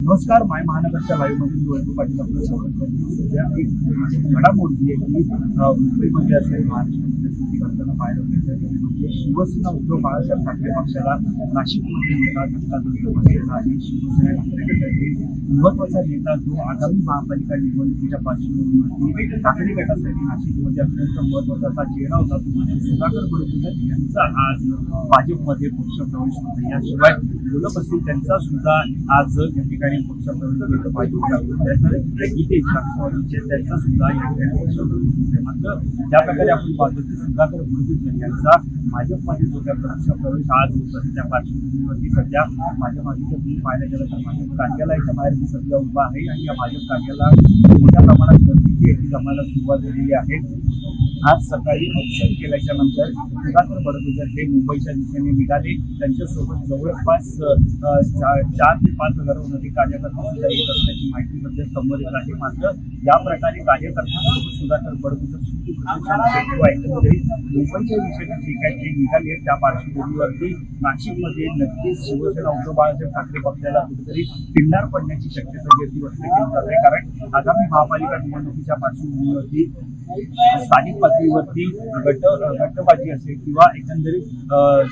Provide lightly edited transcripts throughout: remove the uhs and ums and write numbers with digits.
नमस्कार. माय महानगरच्या लाईव्हमधून गोविंद पाटील आपलं स्वागत करतो. सध्या एक घडामोडी आहे की मुंबईमध्ये असेल, महाराष्ट्रामध्ये असेल, ती घडताना पाहायला मिळते. म्हणजे शिवसेना उद्धव बाळासाहेब ठाकरे पक्षाला नाशिकमध्ये मोठा धक्का बसलेला आहे. शिवसेना ठाकरे गटातील महत्वाचा नेता जो आगामी महापालिका निवडणुकीच्या पार्श्वभूमीवरती ठाकरे गटासाठी नाशिकमध्ये अत्यंत महत्वाचा असा चेहरा होता, तो म्हणजे सुधाकर बडगुजर यांचा आज भाजपमध्ये पक्षप्रवेश होता. याशिवाय बोलत असतील त्यांचा सुद्धा आज या ठिकाणी पक्षप्रवेश गीतेश राष्ट्रवादीचे त्यांचा सुद्धा या ठिकाणी पक्षप्रवेश होते. मात्र ज्या प्रकारे आपण पाहतो की सुधाकर बडगुजर यांचा भाजपमध्ये जो काही पक्षप्रवेश आज होता त्या पार्श्वभूमीवरती सध्या भाजपमध्ये तुम्ही पाहायला गेलं तर भाजप कार्यालयाच्या बाहेर मी सध्या उभा आहे आणि या भाजप कार्यालयात मोठ्या प्रमाणात गर्दीची याची जमायला सुरुवात झालेली आहे. आज सकाळी औषध केल्याच्या नंतर सुधाकर बडगुजर हे मुंबईच्या दिशेने निघाले. त्यांच्यासोबत जवळपास 4 ते 5 हजाराहून अधिक कार्यकर्ते सुद्धा येत असल्याची माहिती सध्या समोर येत आहे. मात्र या प्रकारे कार्यकर्त्यांसोबत सुधाकर बडगुजर मुंबईच्या दिशेने जे काही ते निघाले त्या पार्श्वभूमीवरती नाशिकमध्ये नक्कीच शिवसेना उद्धव बाळासाहेब ठाकरे पक्षाला कुठेतरी पिंडार पडण्याची शक्यता व्यक्त केली जात आहे. कारण आगामी महापालिका निवडणुकीच्या पार्श्वभूमीवरती स्थानिक पातळीवरती गटबाजी असेल किंवा एकंदरीत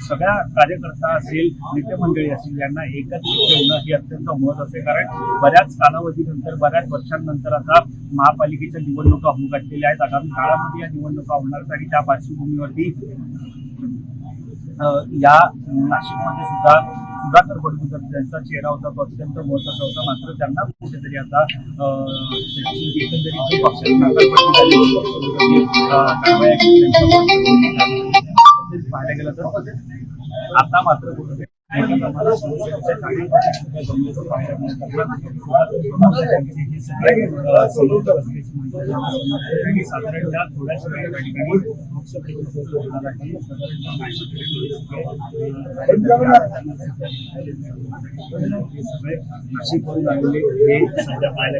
सगळ्या कार्यकर्ता असेल, मित्रमंडळी असेल यांना एकत्रित ठेवणं हे अत्यंत महत्त्वाचं आहे. कारण बऱ्याच कालावधीनंतर, बऱ्याच वर्षांनंतर आता महापालिकेच्या निवडणुका होऊ घातलेल्या आहेत. आगामी काळामध्ये या निवडणुका होणार आणि त्या पार्श्वभूमीवरती या नाशिकमध्ये सुद्धा सुधाकर बडगुजर त्यांचा चेहरा होता, तो अत्यंत महत्त्वाचा होता. मात्र त्यांना कुठेतरी आता एकंदरीत पाहायला गेलं तर आता मात्र कुठेतरी साधारणतः थोड्याच नाशिकवरून आलेले हे सध्या पाहायला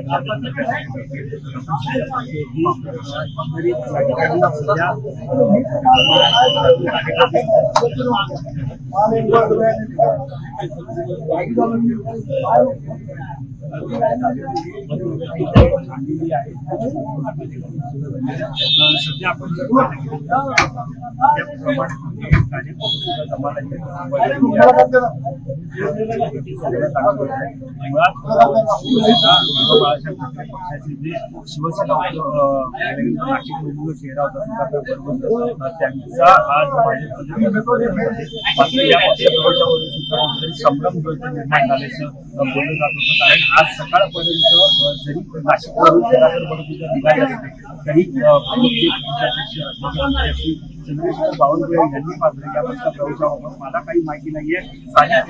सध्या आपण पक्षाचे जे शिवसेना नाशिक चेहरा होता त्यांचा आज संभ्रम निर्माण झाल्याचं बोललं जात होतं. कारण आज सकाळपर्यंत जरी नाशिकवरून सुधाकर बडगुजर निघाले असते तरी चंद्रशेखर बावनकुळे यांनी मात्र या पक्षप्रवेशाबाबत मला काही माहिती नाहीये. स्थानिक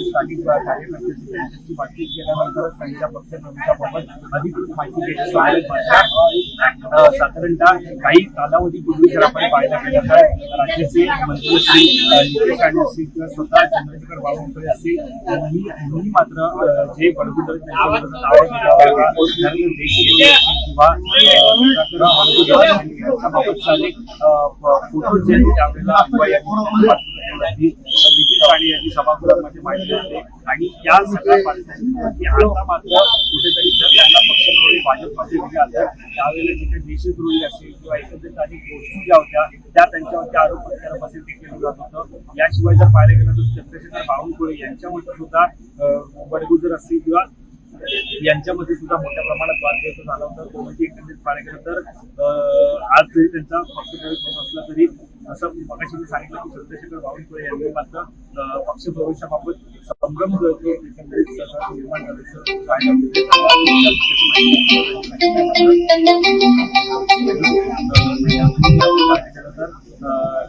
स्थानिक कार्यकर्ते त्यांच्याशी बातचीत केल्यानंतर त्यांच्या पक्षप्रवेशाबाबत अधिकृत माहिती घेण्याची साधारणतः काही कालावधीपूर्वी जर आपण पाहायला गेलं तर राज्याचे मंत्री नितेश राणे असतील किंवा स्वतः चंद्रशेखर बावनकुळे असतील यांनी मात्र जे बडगुजर फोटो जे त्यावेळेला यांनी सभागृहामध्ये मांडले होते आणि या सगळ्या आता मात्र कुठेतरी जर त्यांना पक्षप्रवेश भाजपमध्ये दिला तर त्यावेळेला जे काही देशद्रोही असेल किंवा एकत्रित अनेक गोष्टी ज्या होत्या त्या त्यांच्यावरती आरोप प्रत्यारोपासाठी केलं जात होतं. याशिवाय जर पाहायला गेलं तर चंद्रशेखर बावनकुळे यांच्यामध्ये सुद्धा बडगुजर असतील किंवा यांच्यामध्ये सुद्धा मोठ्या प्रमाणात वादविवाद झाला होता. तो म्हणजे एकंदरीत पाहायला गेलं तर आज जरी त्यांचा पक्षप्रवेश होत असला तरी असं मगाशी मी सांगितलं की चंद्रशेखर बावनकुळे यांनी मात्र पक्षप्रवेशाबाबत संभ्रम जो आहे तो एकंदरीत निर्माण झाल्याचं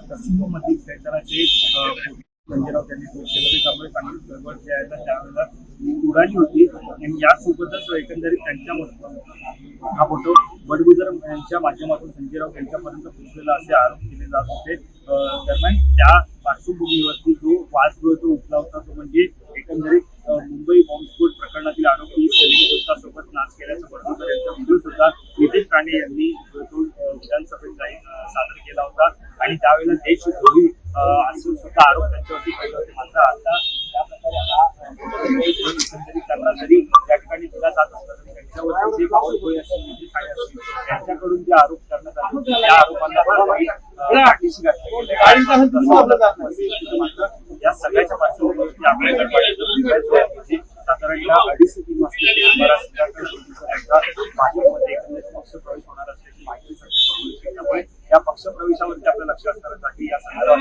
कसिनोमधील क्षेत्राचे संजयराव त्यांनी त्यामुळे चांगली गडबड जे आहे त्यावेळेला उडाली होती आणि यासोबतच एकंदरीत त्यांच्या हा फोटो बडगुजर यांच्या माध्यमातून संजयराव यांच्यापर्यंत पोहोचलेला असे आरोप केले जात होते. दरम्यान त्या पार्श्वभूमीवरती जो वाद जो तो उठला होता तो म्हणजे एकंदरीत मुंबई बॉम्बस्फोट प्रकरणातील आरोपी सलीम गुप्तासोबत नाच केल्याचा बडगुजर यांचा व्हिडिओ सुद्धा नितेश राणे यांनी तो विधानसभेत सादर केला होता आणि त्यावेळेला देशद्रोही असे सुद्धा आरोप त्यांच्यावरती केले होते. मात्र आता त्या प्रकारे एकंदरीत त्यांना जरी केला जात असला तरी त्यांच्यावरती जे बावनकुळे असतील जे काय असतील त्यांच्याकडून जे आरोप करण्यात आले त्या आरोपांना पाठीशी मात्र या सगळ्याच्या पार्श्वभूमीवरती आपल्याकडे साधारणतः 2.5 ते 3 वाजता भाजपमध्ये एकंदरीत पक्षप्रवेश होणार असल्याची माहिती सध्या समोर येते. त्यामुळे या पक्षप्रवेशावरती आपलं लक्ष असणारच आहे. या संदर्भात